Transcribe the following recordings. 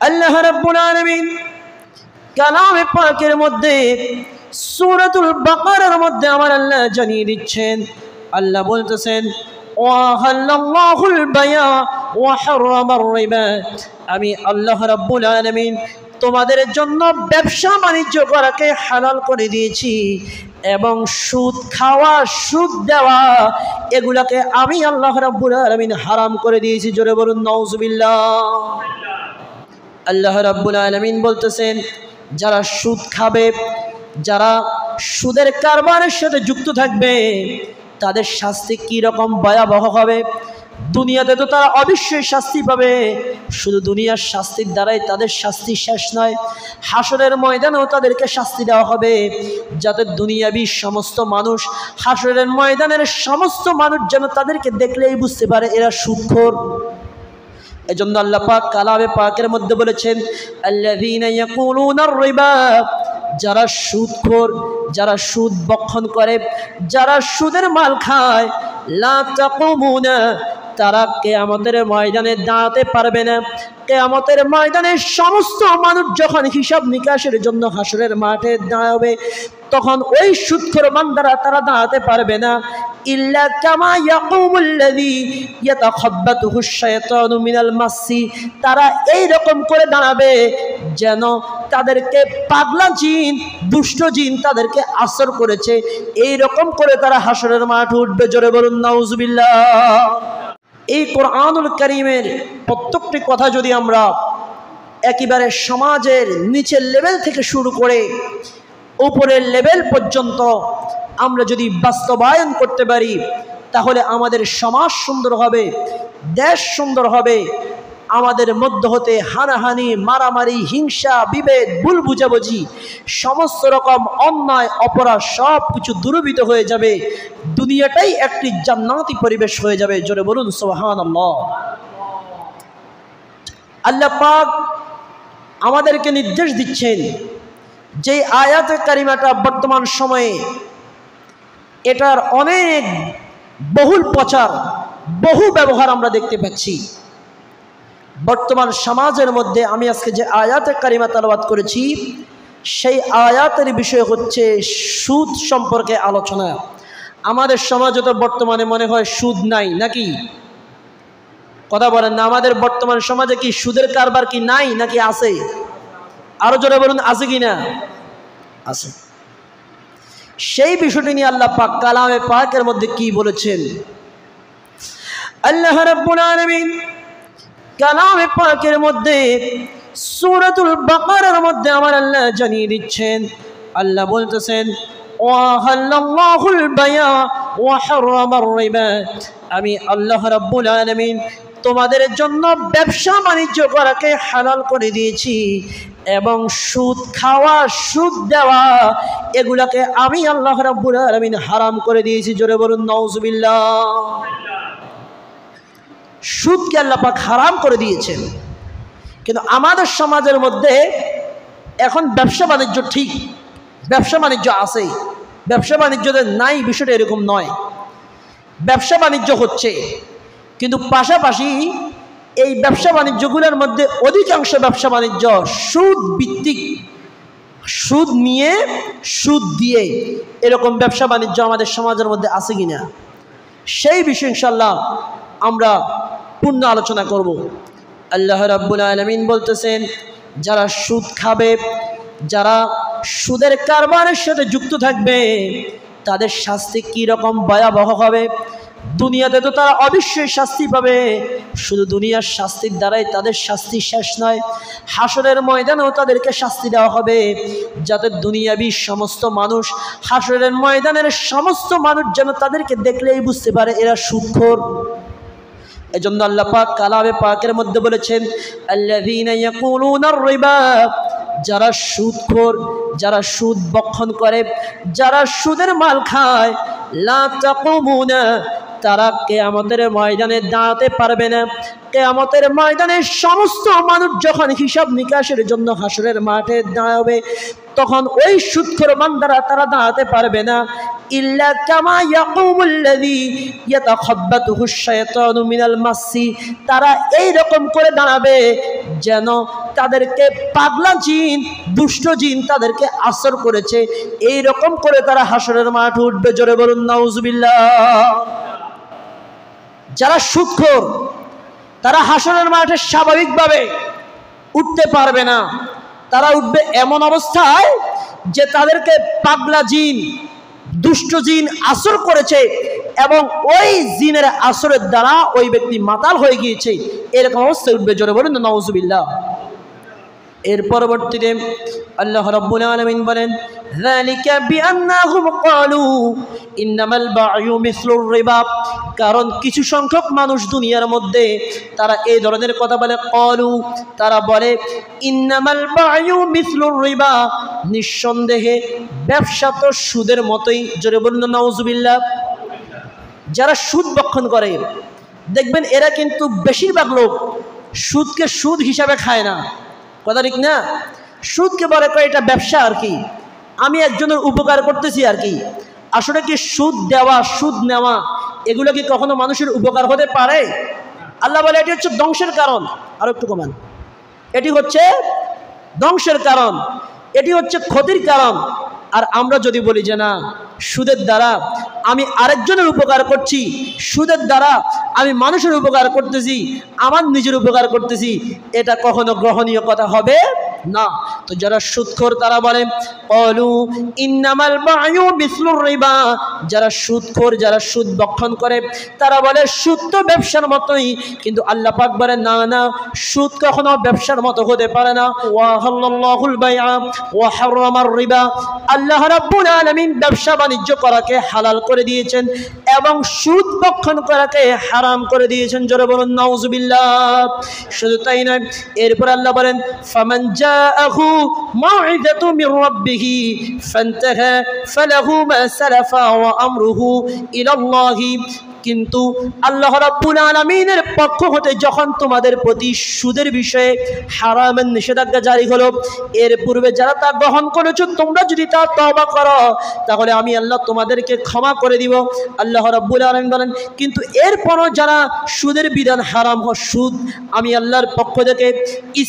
আল্লাহ রাব্বুল আলামিন কালামে পাকের মধ্যে সূরাতুল বাকারার মধ্যে আমার আল্লাহ জানিয়ে দিচ্ছেন, আল্লাহ বলতেছেন ওয়াহাল্লাল্লাহুল বায়া ওয়া হারামার রিবা। আমি আল্লাহ রাব্বুল আলামিন তোমাদের জন্য ব্যবসা বাণিজ্য করাকে হালাল করে দিয়েছি এবং সুদ খাওয়া সুদ দেওয়া এগুলাকে আমি আল্লাহ রাব্বুল আলামিন হারাম করে দিয়েছি। জোরে বলুন নাউজুবিল্লাহ। আল্লাহ রাব্বুল আলামিন বলতেছেন যারা সুদ খাবে, যারা সুদের কারবারের সাথে যুক্ত থাকবে তাদের শাস্তি কি রকম ভয়াবহ হবে। দুনিয়াতে তো তারা অবশ্যই শাস্তি পাবে, শুধু দুনিয়ার শাস্তির দ্বারাই তাদের শাস্তি শেষ নয়, হাসরের ময়দানেও তাদেরকে শাস্তি দেওয়া হবে, যাতে দুনিয়াবি সমস্ত মানুষ, হাসরের ময়দানের সমস্ত মানুষ যেন তাদেরকে দেখলেই বুঝতে পারে এরা সুদখোর। এজন্য আল্লাহ পাক কালামে পাকের মধ্যে বলেছেন আল্লাযীনা ইয়াকুলুনার রিবা, যারা সুদখোর, যারা সুদ বক্ষণ করে, যারা সুদের মাল খায়, লা তাকুমুনা, তারা কিয়ামতের ময়দানে দাঁড়াতে পারবে না। কিয়ামতের ময়দানে সমস্ত মানুষ যখন হিসাব নিকাশের জন্য হাসরের মাঠে দাঁড়াবে তখন ওই সুদখোর বান্দারা তারা দাঁড়াতে পারবে না। ইল্লা কামা ইয়াকুমুল্লাযী ইয়াতাখাব্বাতুহুশ শায়তানু মিনাল মাসসি, তারা এই রকম করে দাঁড়াবে যেন তাদেরকে পাগলা জিন, দুষ্ট জিন তাদেরকে আসর করেছে, এই রকম করে তারা হাসরের মাঠে উঠবে। জোরে বলুন নাউজুবিল্লাহ। এই কোরআনুল কারীমের প্রত্যেকটি কথা যদি আমরা একেবারে সমাজের নিচের লেভেল থেকে শুরু করে উপরের লেভেল পর্যন্ত আমরা যদি বাস্তবায়ন করতে পারি তাহলে আমাদের সমাজ সুন্দর হবে, দেশ সুন্দর হবে, আমাদের মধ্যে হতে হানাহানি, মারামারি, হিংসা, বিভেদ, ভুল বুঝাবুঝি, সমস্ত রকম অন্যায় অপরাধ সব কিছু দূরীভূত হয়ে যাবে, দুনিয়াটাই একটি জান্নাতি পরিবেশ হয়ে যাবে। জোরে বলুন সুবহানাল্লাহ। আল্লাহ পাক আমাদেরকে নির্দেশ দিচ্ছেন যে আয়াতে কারিমাটা বর্তমান সময়ে এটার অনেক বহুল প্রচার, বহু ব্যবহার আমরা দেখতে পাচ্ছি বর্তমান সমাজের মধ্যে। আমি আজকে যে আয়াতে কারিমা তেলাওয়াত করেছি সেই আয়াতের বিষয় হচ্ছে সুদ সম্পর্কে আলোচনা। আমাদের সমাজে তো বর্তমানে মনে হয় সুদ নাই, নাকি? কথা বলেন না, আমাদের বর্তমান সমাজে কি সুদের কারবার কি নাই নাকি আছে? আরো জোরে বলুন, আছে কি না? আছে। সেই বিষয়টি নিয়ে আল্লাহ পাক কালামে পাকের মধ্যে কি বলেছেন? আল্লাহ রাব্বুল আলামিন কালামে পাকের মধ্যে সূরাতুল বাকারার মধ্যে আমার আল্লাহ জানিয়ে দিচ্ছেন, আল্লাহ বলতেছেন ওয়াহাল্লাল্লাহুল বায়া ওয়া হারামার রিবা। আমি আল্লাহ রাব্বুল আলামিন তোমাদের জন্য ব্যবসা বাণিজ্য করাকে হালাল করে দিয়েছি এবং সুদ খাওয়া সুদ দেওয়া এগুলাকে আমি আল্লাহ রাব্বুল আলামিন হারাম করে দিয়েছি। জোরে বলুন নাউজুবিল্লাহ। সুদকে আল্লাহ পাক হারাম করে দিয়েছেন, কিন্তু আমাদের সমাজের মধ্যে এখন ব্যবসা বাণিজ্য ঠিক, ব্যবসা বাণিজ্য আছে, ব্যবসা বাণিজ্যতে নাই বিষয়টা এরকম নয়। ব্যবসা বাণিজ্য হচ্ছে, কিন্তু পাশাপাশি এই ব্যবসা বাণিজ্যগুলোর মধ্যে অধিকাংশ ব্যবসা বাণিজ্য সুদ ভিত্তিক, সুদ নিয়ে সুদ দিয়ে এরকম ব্যবসা বাণিজ্য আমাদের সমাজের মধ্যে আছে কিনা সেই বিষয়ে ইনশাআল্লাহ আমরা পূর্ণ আলোচনা করব। আল্লাহ রাব্বুল আলামিন বলতেছেন যারা সুদ খাবে, যারা সুদের কারবারের সাথে যুক্ত থাকবে তাদের শাস্তি কি রকম ভয়াবহ হবে। দুনিয়াতে তো তারা অবশ্যই শাস্তি পাবে, শুধু দুনিয়ার শাস্তির দ্বারাই তাদের শাস্তি শেষ নয়, হাসরের ময়দানেও তাদেরকে শাস্তি দেওয়া হবে, যাতে দুনিয়াবি সমস্ত মানুষ, হাসরের ময়দানের সমস্ত মানুষ যেন তাদেরকে দেখলেই বুঝতে পারে এরা সুদখোর। এজন্য আল্লাহ পাক কালামে পাকের মধ্যে বলেছেন আল্লাযীনা ইয়াকুলুনার রিবা, যারা সুদখোর, যারা সুদ বক্ষণ করে, যারা সুদের মাল খায়, লা তাকুমুনা, তারা কিয়ামতের ময়দানে দাঁড়াতে পারবে না। কিয়ামতের ময়দানে সমস্ত মানুষ যখন হিসাব নিকাশের জন্য হাসরের মাঠে দাঁড়াবে তখন ওই সুদখোর বান্দারা তারা দাঁড়াতে পারবে না। ইল্লা কামা ইয়াকুমুল্লাযী ইয়াতাখাব্বাতুহুশ শাইতানু মিনাল মাসসি, তারা এই রকম করে দাঁড়াবে যেন তাদেরকে পাগলা জিন, দুষ্ট জিন তাদেরকে আসর করেছে, এই রকম করে তারা হাসরের মাঠে উঠবে। জোরে বলুন নাউজুবিল্লাহ। যারা সুদখোর তারা হাসরের মাঠে স্বাভাবিকভাবে উঠতে পারবে না, তারা উঠবে এমন অবস্থায় যে তাদেরকে পাগলা জিন, দুষ্ট জিন আসর করেছে এবং ওই জিনের আসরের দ্বারা ওই ব্যক্তি মাতাল হয়ে গিয়েছে, এরকম অবস্থায় উঠবে। জোরে বলুন নাউজুবিল্লাহ। এর পরবর্তীতে আল্লাহ রাব্বুল আলামিন বলেন, যালিকা বিআন্নাহুম ক্বালু ইন্নামাল বা'য়ু মিসলুর রিবা, কারণ কিছু সংখ্যক মানুষ দুনিয়ার মধ্যে তারা এই ধরনের কথা বলে, ক্বালু, তারা বলে ইন্নামাল বা'য়ু মিসলুর রিবা, নিঃসন্দেহে ব্যবসা তো সুদের মতোই। জোরে বলুন নাউজুবিল্লাহ। যারা সুদ বক্ষণ করে দেখবেন এরা কিন্তু বেশিরভাগ লোক সুদকে সুদ হিসাবে খায় না, কথা ঠিক না? সুদকে বলে কয় এটা ব্যবসা আর কি, আমি একজনের উপকার করতেছি আর কি। আসলে কি সুদ দেওয়া, সুদ নেওয়া এগুলো কি কখনো মানুষের উপকার হতে পারে? আল্লাহ বলে এটি হচ্ছে ধ্বংসের কারণ। আর একটু কমান, এটি হচ্ছে ধ্বংসের কারণ, এটি হচ্ছে ক্ষতির কারণ। আর আমরা যদি বলি যে না, সুদের দ্বারা আমি আরেকজনের উপকার করছি, সুদের দ্বারা আমি মানুষের উপকার করতেছি, আমার নিজের উপকার করতেছি, এটা কখনো গ্রহণীয় কথা হবে না। তো যারা সুদখোর তারা বলে ক্বালু ইন্নামাল বা'য়ু মিসলুর রিবা, যারা সুদখোর, যারা সুদ বক্ষণ করে তারা বলে সুদ তো ব্যবসার মতোই, কিন্তু আল্লাহ পাক বলেন না না, সুদ কখনো ব্যবসার মতো হতে পারে না। ওয়া হাল্লাল্লাহুল বাইআ ওয়া হারামার রিবা, আল্লাহ রাব্বুল আলামিন ব্যবসা বাণিজ্য করাকে হালাল করে দিয়েছেন এবং সুদ বক্ষণ করাকে হারাম করে দিয়েছেন। জোরে বলুন নাউজুবিল্লাহ। শুধু তাই নয়, এরপর আল্লাহ বলেন ফামান জাআহু মাউইযাতু মির রাব্বিহি ফান্তাহা ফালাহু মা সালাফা ওয়া আমরুহু ইলাল্লাহি, কিন্তু আল্লাহ রাব্বুল আলামিনের পক্ষ হতে যখন তোমাদের প্রতি সুদের বিষয়ে হারামের নিষেধাজ্ঞা জারি হলো, এর পূর্বে যারা তা গ্রহণ করেছো তোমরা যদি তা তওবা করো তাহলে আমি আল্লাহ তোমাদেরকে ক্ষমা করে দিব। আল্লাহ রাব্বুল আলামিন বলেন কিন্তু এরপরও যারা সুদের বিধান হারাম, সুদ আমি আল্লাহর পক্ষ থেকে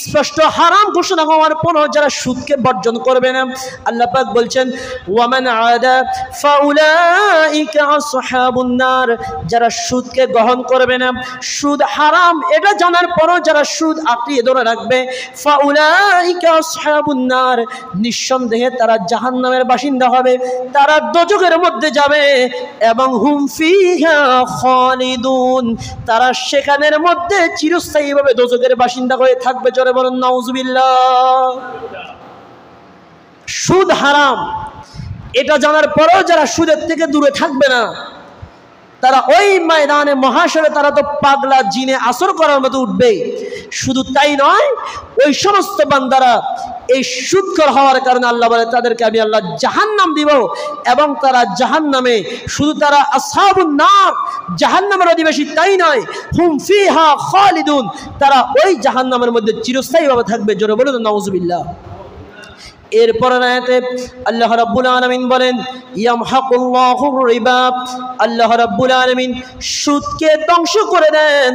স্পষ্ট হারাম ঘোষণা হওয়ার পরও যারা সুদকে বর্জন করবে না, আল্লাহ পাক বলছেন ওয়ামান আদা ফাউলাইকা আসহাবুন নার, যারা সুদকে গ্রহণ করবে না, সুদ হারাম এটা জানার পরও যারা সুদ আঁকড়িয়ে ধরে রাখবে, ফাউলাইকা আসহাবুন নার, নিঃসন্দেহে তারা জাহান্নামের বাসিন্দা হবে, তারা দোজখের মধ্যে যাবে এবং হুম ফিহা খালিদুন, তারা সেখানের মধ্যে চিরস্থায়ীভাবে দোজখের বাসিন্দা হয়ে থাকবে। জোরে বলুন নাউজুবিল্লাহ। সুদ হারাম এটা জানার পরেও যারা সুদের থেকে দূরে থাকবে না, তারা ওই ময়দানে মহাশরে তারা তো পাগলা জিনে আসর করার মতো উঠবে। শুধু তাই নয়, ওই সমস্ত বান্দারা এই সুদখোর হওয়ার কারণে আল্লাহ বলে তাদেরকে আমি আল্লাহ জাহান্নাম দিব এবং তারা জাহান্নামে, শুধু তারা আসহাবুন নার জাহান্নামের অধিবাসী তাই নয়, হুম ফিহা খালিদুন, তারা ওই জাহান্নামের মধ্যে চিরস্থায়ীভাবে থাকবে। জোরে বলুন নাউজুবিল্লাহ। এরপর আয়াতে আল্লাহ রাব্বুল আলামিন বলেন ইয়ামহাকুল্লাহুর রিবা, আল্লাহ রাব্বুল আলামিন সুদকে ধ্বংস করে দেন,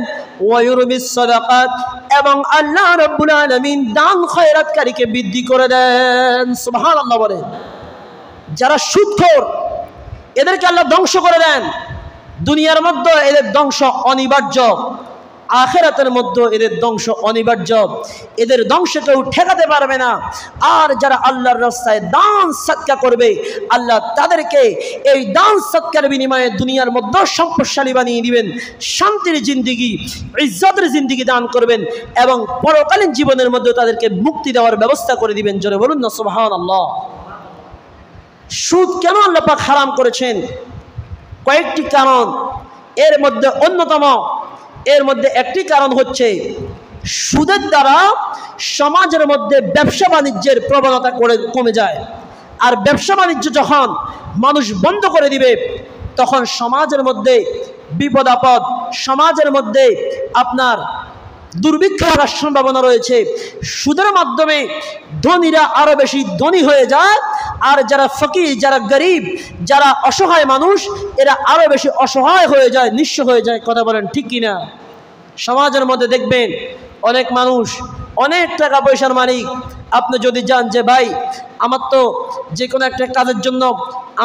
ওয়া ইউরবিস সাদাকাত, এবং আল্লাহ রাব্বুল আলামিন দান খয়রাতকারীকে বৃদ্ধি করে দেন। সুবহানাল্লাহ বলেন। যারা সুদখোর এদেরকে আল্লাহ ধ্বংস করে দেন, দুনিয়ার মধ্যে এদের ধ্বংস অনিবার্য, আখিরাতের মধ্যে এদের ধ্বংস অনিবার্য, এদের ধ্বংস কেউ ঠেকাতে পারবে না। আর যারা আল্লাহর রাস্তায় দান সদকা করবে, আল্লাহ তাদেরকে এই দান সদকার বিনিময়ে দুনিয়ার মধ্যে সম্পদশালী বানিয়ে দিবেন, শান্তির জিন্দেগি, ইজ্জতের জিন্দেগি দান করবেন এবং পরকালীন জীবনের মধ্যে তাদেরকে মুক্তি দেওয়ার ব্যবস্থা করে দিবেন। জোরে বলুন না সুবহানাল্লাহ। সুদ কেন আল্লাহ পাক হারাম করেছেন? কয়েকটি কারণ, এর মধ্যে অন্যতম, এর মধ্যে একটি কারণ হচ্ছে সুদের দ্বারা সমাজের মধ্যে ব্যবসা বাণিজ্যের প্রবণতা কমে যায়। আর ব্যবসা বাণিজ্য যখন মানুষ বন্ধ করে দিবে তখন সমাজের মধ্যে বিপদ আপদ, সমাজের মধ্যে আপনার দুর্ভিক্ষ আসার সম্ভাবনা রয়েছে। সুদের মাধ্যমে ধনীরা আরো বেশি ধনী হয়ে যায়, আর যারা ফকির, যারা গরিব, যারা অসহায় মানুষ, এরা আরো বেশি অসহায় হয়ে যায়, নিঃস্ব হয়ে যায়। কথা বলেন ঠিক কিনা? সমাজের মধ্যে দেখবেন অনেক মানুষ অনেক টাকা পয়সার মালিক, আপনি যদি যান যে ভাই আমার তো যে কোনো একটা কাজের জন্য,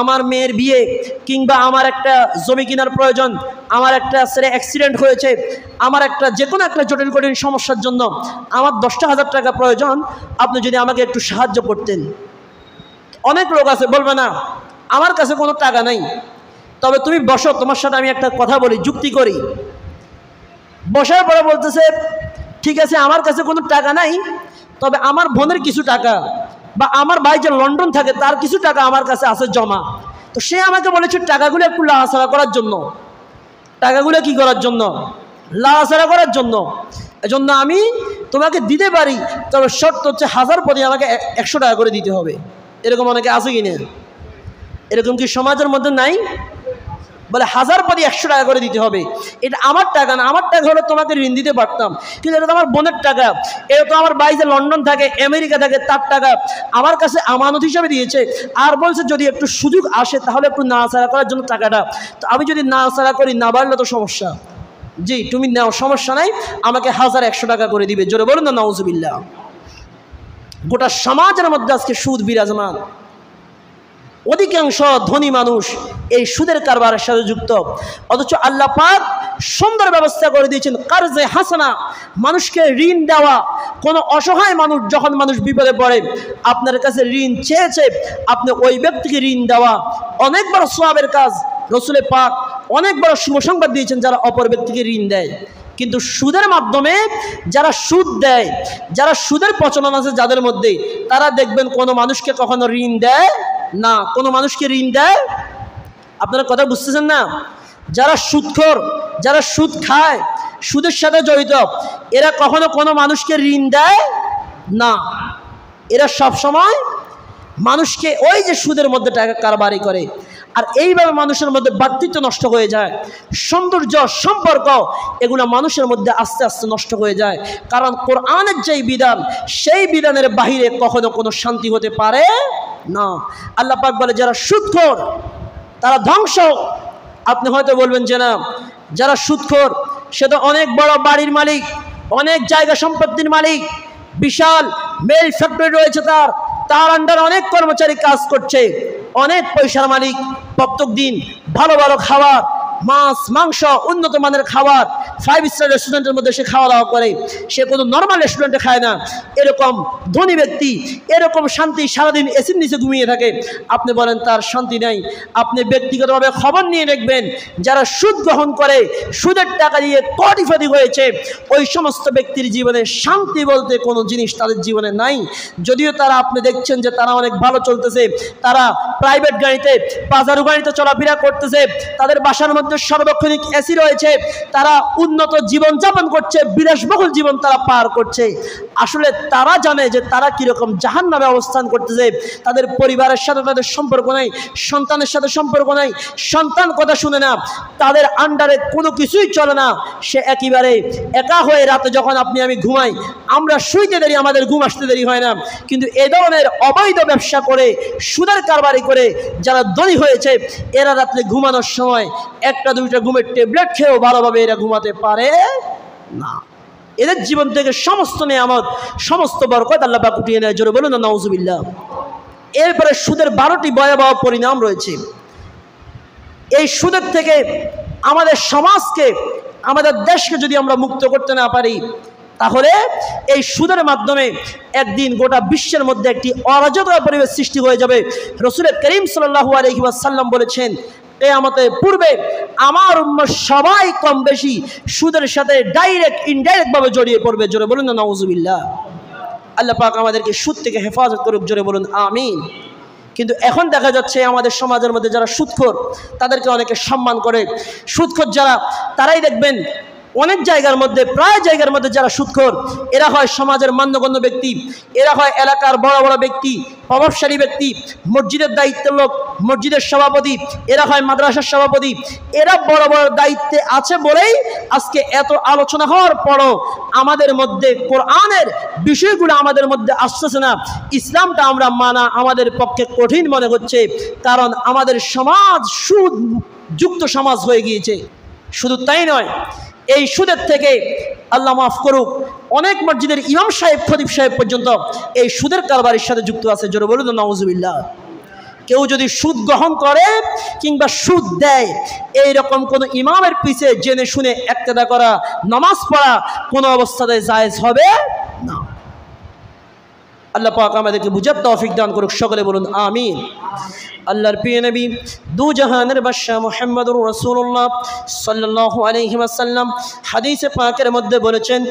আমার মেয়ের বিয়ে কিংবা আমার একটা জমি কেনার প্রয়োজন, আমার একটা ছেলে অ্যাক্সিডেন্ট হয়েছে, আমার একটা যে কোনো একটা জটিল কঠিন সমস্যার জন্য আমার 10,000 টাকা প্রয়োজন, আপনি যদি আমাকে একটু সাহায্য করতেন। অনেক লোক আছে বলবে না আমার কাছে কোনো টাকা নেই, তবে তুমি বসো, তোমার সাথে আমি একটা কথা বলি, যুক্তি করি। বসার পরে বলতেছে ঠিক আছে আমার কাছে কোনো টাকা নাই, তবে আমার বোনের কিছু টাকা বা আমার ভাই যে লন্ডন থাকে তার কিছু টাকা আমার কাছে আছে জমা। তো সে আমাকে বলেছে টাকাগুলো একটু লাড়াছাড়া করার জন্য। টাকাগুলো কি করার জন্য? লাড়াছাড়া করার জন্য। এজন্য আমি তোমাকে দিতে পারি, তবে শর্ত হচ্ছে 1000 প্রতি আমাকে 100 টাকা করে দিতে হবে। এরকম অনেকে আছে কি না? এরকম কি সমাজের মধ্যে নাই? বলে 1000 প্রতি 100 টাকা করে দিতে হবে। এটা আমার টাকা না, আমার টাকা হলে তোমাকে ঋণ দিতে পারতাম, কিন্তু এটা তো আমার বোনের টাকা, এটা তো আমার ভাই যে লন্ডন থাকে, আমেরিকা থাকে, তার টাকা আমার কাছে আমানত হিসাবে দিয়েছে। আর বলছে যদি একটু সুযোগ আসে তাহলে একটু নাড়াচাড়া করার জন্য টাকাটা। তো আমি যদি নাড়াচাড়া করি, না বাড়লে তো সমস্যা। জি তুমি নাও, সমস্যা নাই, আমাকে 1100 টাকা করে দিবে। জোরে বলুন না নাউজুবিল্লাহ। গোটা সমাজের মধ্যে আজকে সুদ বিরাজমান। অধিকাংশ ধনী মানুষ এই সুদের কারবারের সাথে যুক্ত, অথচ আল্লাহ পাক সুন্দর ব্যবস্থা করে দিয়েছেন কারজে হাসানা, মানুষকে ঋণ দেওয়া। কোনো অসহায় মানুষ যখন মানুষ বিপদে পড়ে আপনার কাছে ঋণ চেয়েছে, আপনি ওই ব্যক্তিকে ঋণ দেওয়া অনেক বড় সওয়াবের কাজ। রসুলে পাক অনেক বড় শুভ সংবাদ দিয়েছেন যারা অপর ব্যক্তিকে ঋণ দেয়। কিন্তু সুদের মাধ্যমে যারা সুদ দেয়, যারা সুদের প্রচলন আছে যাদের মধ্যে, তারা দেখবেন কোনো মানুষকে কখনো ঋণ দেয় না, কোনো মানুষকে ঋণ দেয়। আপনারা কথা বুঝতেছেন না? যারা সুদখোর, যারা সুদ খায়, সুদের সাথে জড়িত, এরা কখনো কোনো মানুষকে ঋণ দেয় না। এরা সব সময় মানুষকে ওই যে সুদের মধ্যে টাকা কারবারি করে। আর এইভাবে মানুষের মধ্যে ভ্রাতৃত্ব নষ্ট হয়ে যায়, সৌন্দর্য, সম্পর্ক, এগুলো মানুষের মধ্যে আস্তে আস্তে নষ্ট হয়ে যায়। কারণ কোরআনের যেই বিধান, সেই বিধানের বাহিরে কখনো কোনো শান্তি হতে পারে না। আল্লাহ পাক বলে যারা সুদখোর তারা ধ্বংস। আপনি হয়তো বলবেন যে না, যারা সুদখোর সে তো অনেক বড় বাড়ির মালিক, অনেক জায়গা সম্পত্তির মালিক, বিশাল মেল ফ্যাক্টরি রয়েছে, তার আন্ডারে অনেক কর্মচারী কাজ করছে, অনেক পয়সার মালিক, প্রত্যেক দিন ভালো ভালো খাবার, মাছ মাংস, উন্নত মানের খাবার, 5 স্টার রেস্টুরেন্টের মধ্যে সে খাওয়া দাওয়া করে, সে কোনো নর্মাল রেস্টুরেন্টে খায় না। এরকম ধনী ব্যক্তি এরকম শান্তি সারাদিন এসির নিচে ঘুমিয়ে থাকে, আপনি বলেন তার শান্তি নেই? আপনি ব্যক্তিগতভাবে খবর নিয়ে দেখবেন যারা সুদ গ্রহণ করে, সুদের টাকা দিয়ে কোটিপতি হয়েছে, ওই সমস্ত ব্যক্তির জীবনে শান্তি বলতে কোনো জিনিস তাদের জীবনে নাই। যদিও তারা, আপনি দেখছেন যে তারা অনেক ভালো চলতেছে, তারা প্রাইভেট গাড়িতে, পাজারু গাড়িতে চলাফেরা করতেছে, তাদের বাসার মধ্যে সর্বক্ষণিক এসি রয়েছে, তারা উন্নত জীবন যাপন করছে, বিলাসবহুল জীবন তারা পার করছে। আসলে তারা জানে যে তারা কিরকম জাহান্নামে অবস্থান করতেছে। তাদের পরিবারের সাথে তাদের সম্পর্ক নাই, সন্তানের সাথে সম্পর্ক নাই, সন্তান কথা শুনে না, তাদের আন্ডারে কোনো কিছুই চলে না। সে একেবারে একা হয়ে রাতে যখন আপনি আমি ঘুমাই, আমরা শুইতে দেরি, আমাদের ঘুম আসতে দেরি হয় না। কিন্তু এ ধরনের অবৈধ ব্যবসা করে, সুদের কারবারি করে যারা ধনী হয়েছে, এরা রাত্রে ঘুমানোর সময় 1-2টা ঘুমের ট্যাবলেট খেয়েও ভালোভাবে এরা ঘুমাতে পারে না। এদের জীবন থেকে সমস্ত নিয়ামত, সমস্ত বরকত আল্লাহ পাক উঠিয়ে নেয়। জোরে বলুন না নাউজুবিল্লাহ। এরপরে সুদের 12টি ভয়াবহ পরিণাম রয়েছে। এই সুদের থেকে আমাদের সমাজকে, আমাদের দেশকে যদি আমরা মুক্ত করতে না পারি, তাহলে এই সুদের মাধ্যমে একদিন গোটা বিশ্বের মধ্যে একটি অরাজকতা পরিবেশ সৃষ্টি হয়ে যাবে। রাসূল করিম সাল্লাল্লাহু আলাইহি ওয়াসাল্লাম বলেছেন, কিয়ামতের পূর্বে আমার উম্মত সবাই কম বেশি সুদের সাথে ডাইরেক্ট ইনডাইরেক্ট ভাবে জড়িয়ে পড়বে। জোরে বলুন না নাউজুবিল্লাহ। আল্লাহ পাক আমাদেরকে সুদ থেকে হেফাজত করুক। জোরে বলুন আমিন। কিন্তু এখন দেখা যাচ্ছে আমাদের সমাজের মধ্যে যারা সুদখোর, তাদেরকে অনেকে সম্মান করে। সুদখোর যারা, তারাই দেখবেন অনেক জায়গার মধ্যে, প্রায় জায়গার মধ্যে যারা সুদখোর, এরা হয় সমাজের মান্যগণ্য ব্যক্তি, এরা হয় এলাকার বড় বড় ব্যক্তি, প্রভাবশালী ব্যক্তি, মসজিদের দায়িত্বের লোক, মসজিদের সভাপতি, এরা হয় মাদ্রাসার সভাপতি। এরা বড় বড় দায়িত্বে আছে বলেই আজকে এত আলোচনা হওয়ার পরও আমাদের মধ্যে কোরআনের বিষয়গুলো আমাদের মধ্যে আসতেছে না। ইসলামটা আমরা মানা আমাদের পক্ষে কঠিন মনে হচ্ছে, কারণ আমাদের সমাজ সুদ যুক্ত সমাজ হয়ে গিয়েছে। শুধু তাই নয়, এই সুদের থেকে আল্লাহ মাফ করুক, অনেক মসজিদের ইমাম সাহেব, খতিব সাহেব পর্যন্ত এই সুদের কারবারের সাথে যুক্ত আছে। জোরে বলুন নাউজুবিল্লাহ। কেউ যদি সুদ গ্রহণ করে কিংবা সুদ দেয়, এইরকম কোনো ইমামের পিছে জেনে শুনে ইক্তেদা করা, নামাজ পড়া কোনো অবস্থাতে জায়েজ হবে না। আল্লাহ পাক আমাদেরকে বুঝার তৌফিক দান করুক, সকলে বলুন আমিন। আল্লাহর প্রিয় নবী, দু জাহানের বাদশাহ মুহাম্মদুর রাসূলুল্লাহ সাল্লাল্লাহু আলাইহি ওয়াসাল্লাম হাদিসে পাকের মধ্যে বলেছেন,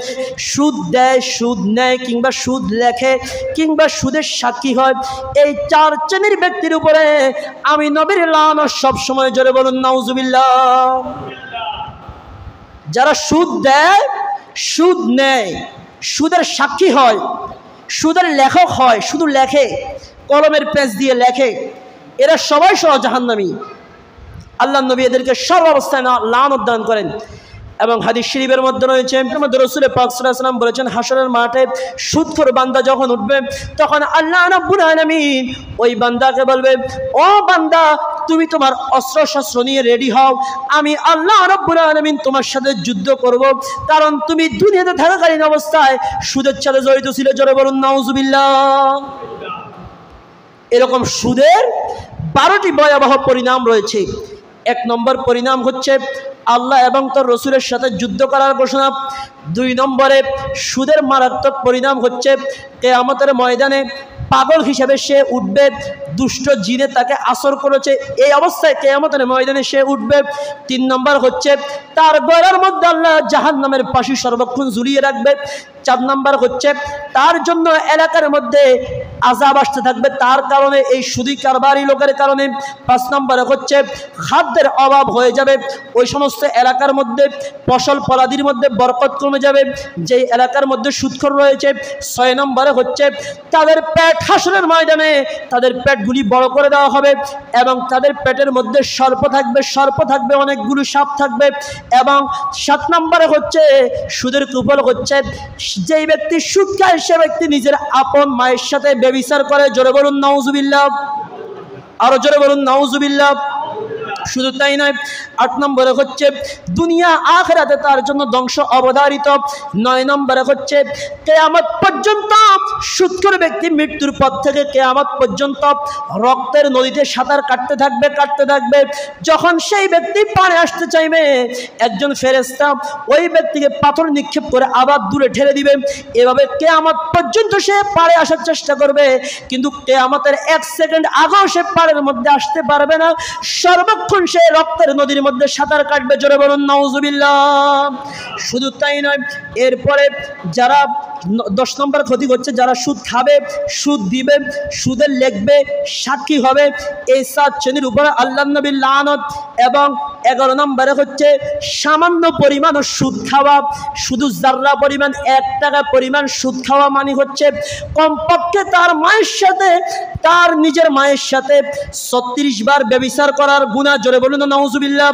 সুদ দেয়, সুদ নেয় কিংবা সুদ লেখে কিংবা সুদের সাক্ষী হয়, এই চার শ্রেণীর ব্যক্তির উপরে আমি নবীর লানত সব সময়। জোরে বলুন নাউজুবিল্লাহ। যারা সুদ দেয়, সুদ নেয়, সুদের সাক্ষী হয়, সুদের লেখক হয়, শুধু লেখে, কলমের পেজ দিয়ে লেখে, এরা সবাই সহ জাহান্নামী। আল্লাহ নবী এদেরকে সর্বাবস্থায় লানত দান করেন। এবং হাদিস শরীফের মধ্যে রয়েছে, রাসূল পাক সাল্লাল্লাহু আলাইহি ওয়াসাল্লাম বলেছেন, হাসরের মাঠে সুদখোর বান্দা যখন উঠবে, তখন আল্লাহ রাব্বুল আলামিন ওই বান্দাকে বলবে, ও বান্দা, তুমি তোমার অস্ত্র শস্ত্র নিয়ে রেডি হও, আমি আল্লাহ রাব্বুল আলামিন তোমার সাথে যুদ্ধ করব, কারণ তুমি দুনিয়াতে থাকাকালীন অবস্থায় সুদের সাথে জড়িত ছিলে। জোরে বলুন নাউজুবিল্লাহ। এরকম সুদের 12টি ভয়াবহ পরিণাম রয়েছে। 1 নম্বর পরিণাম হচ্ছে আল্লাহ এবং তার রসুলের সাথে যুদ্ধ করার ঘোষণা। 2 নম্বরে সুদের মারাত্মক পরিণাম হচ্ছে কিয়ামতের ময়দানে পাগল হিসেবে সে উঠবে, দুষ্ট জিনে তাকে আসর করেছে, এই অবস্থায় কিয়ামতের ময়দানে সে উঠবে। 3 নম্বর হচ্ছে তার গলার মধ্যে আল্লাহ জাহান্নামের ফাঁসি সর্বক্ষণ ঝুলিয়ে রাখবে। 4 নম্বর হচ্ছে তার জন্য এলাকার মধ্যে আযাব আসতে থাকবে তার কারণে, এই সুদি কারবারি লোকের কারণে। 5 নম্বরে হচ্ছে খাদ্যের অভাব হয়ে যাবে, ওই সমস্ত এলাকার মধ্যে ফসল ফলাদির মধ্যে বরকত কমে যাবে যেই এলাকার মধ্যে সুদখোর রয়েছে। 6 নম্বরে হচ্ছে তাদের পেট হাসরের ময়দানে তাদের পেটগুলি বড় করে দেওয়া হবে এবং তাদের পেটের মধ্যে সর্প থাকবে, অনেকগুলো সাপ থাকবে। এবং 7 নম্বরে হচ্ছে সুদের কুফল হচ্ছে যেই ব্যক্তি সুদ খায় সে ব্যক্তি নিজের আপন মায়ের সাথে ব্যভিচার করে। জোরে বলুন নাউজুবিল্লাহ। আরো জোরে বলুন নাউজুবিল্লাহ। শুধু তাই নয়, 8 নম্বরে হচ্ছে দুনিয়া আখিরাতে তার জন্য ধ্বংস অবধারিত। 9 নম্বরে হচ্ছে কিয়ামত পর্যন্ত সুদখোর ব্যক্তি মৃত্যুর পর থেকে কিয়ামত পর্যন্ত রক্তের নদীতে সাঁতার কাটতে থাকবে। যখন সেই ব্যক্তি পারে আসতে চাইবে, একজন ফেরেশতা ওই ব্যক্তিকে পাথর নিক্ষেপ করে আবার দূরে ঠেলে দিবে। এভাবে কিয়ামত পর্যন্ত সে পারে আসার চেষ্টা করবে, কিন্তু কিয়ামতের 1 সেকেন্ড আগেও সে পারের মধ্যে আসতে পারবে না। সর্বক্ষণ সে রক্তের নদীর মধ্যে সাঁতার কাটবে। জোরে বলুন নাউজুবিল্লাহ। শুধু তাই নয়, এরপরে যারা 10 নম্বর ক্ষতি হচ্ছে যারা সুদ খাবে, সুদ দিবে, সুদের লিখবে, সাক্ষী হবে, এই 7 শ্রেণীর উপরে আল্লাহর নবীর লানত। এবং 11 নম্বরে হচ্ছে সামান্য পরিমাণ সুদ খাওয়া, শুধু জাররা পরিমাণ 1 টাকা পরিমাণ সুদ খাওয়া মানে হচ্ছে কমপক্ষে তার মায়ের সাথে, তার নিজের মায়ের সাথে 36 বার ব্যভিচার করার গুনাহ। জোরে বলুন নাউজুবিল্লাহ।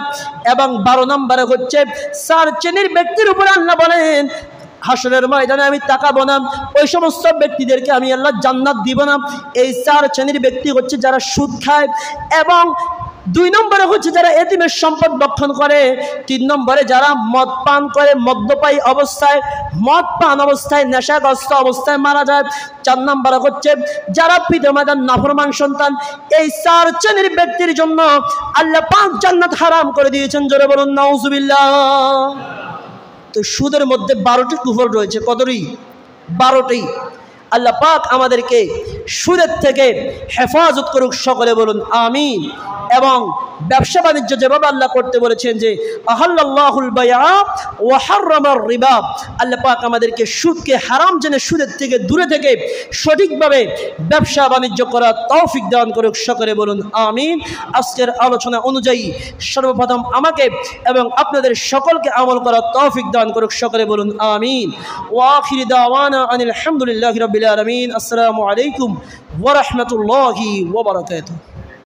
এবং 12 নম্বরে হচ্ছে 4 শ্রেণীর ব্যক্তির উপরে আল্লাহ বলেন, হাসরের ময়দানে আমি তাকাবো না, ওই সমস্ত ব্যক্তিদেরকে আমি আল্লাহ জান্নাত দিব না। এই 4 শ্রেণীর ব্যক্তি হচ্ছে যারা সুদ খায়। এবং 2 নম্বরে হচ্ছে যারা এতিমের সম্পদ ভক্ষণ করে। 3 নম্বরে যারা মদ পান করে, মদ্যপায়ী অবস্থায়, মদ পান অবস্থায়, নেশাগ্রস্ত অবস্থায় মারা যায়। 4 নম্বরে হচ্ছে যারা পিতামাতার নাফরমান সন্তান। এই 4 শ্রেণীর ব্যক্তির জন্য আল্লাহ পাক জান্নাত হারাম করে দিয়েছেন। জোরে বলুন নাউজুবিল্লাহ। তো সুদের মধ্যে 12টি কুফর রয়েছে। কতটি? 12টি। আল্লাহ পাক আমাদেরকে সুদের থেকে হেফাজত করুক, সকলে বলুন আমিন। এবং ব্যবসা বাণিজ্য যেভাবে আল্লাহ করতে বলেছেন যে আহাল্লাল্লাহুল বাইআ ওয়া হাররামার রিবা, আল্লাহ পাক আমাদেরকে সুদকে হারাম জেনে সুদের থেকে দূরে থেকে সঠিকভাবে ব্যবসা বাণিজ্য করার তৌফিক দান করুক, সকলে বলুন আমিন। আজকের আলোচনা অনুযায়ী সর্বপ্রথম আমাকে এবং আপনাদের সকলকে আমল করার তৌফিক দান করুক, সকলে বলুন আমিন। ওয়া আখিরু দাওয়ানা আনিল হামদুলিল্লাহি রাব্বিল আলামিন। আসসালামু আলাইকুম ওয়া রাহমাতুল্লাহি ওয়া বারাকাতুহু।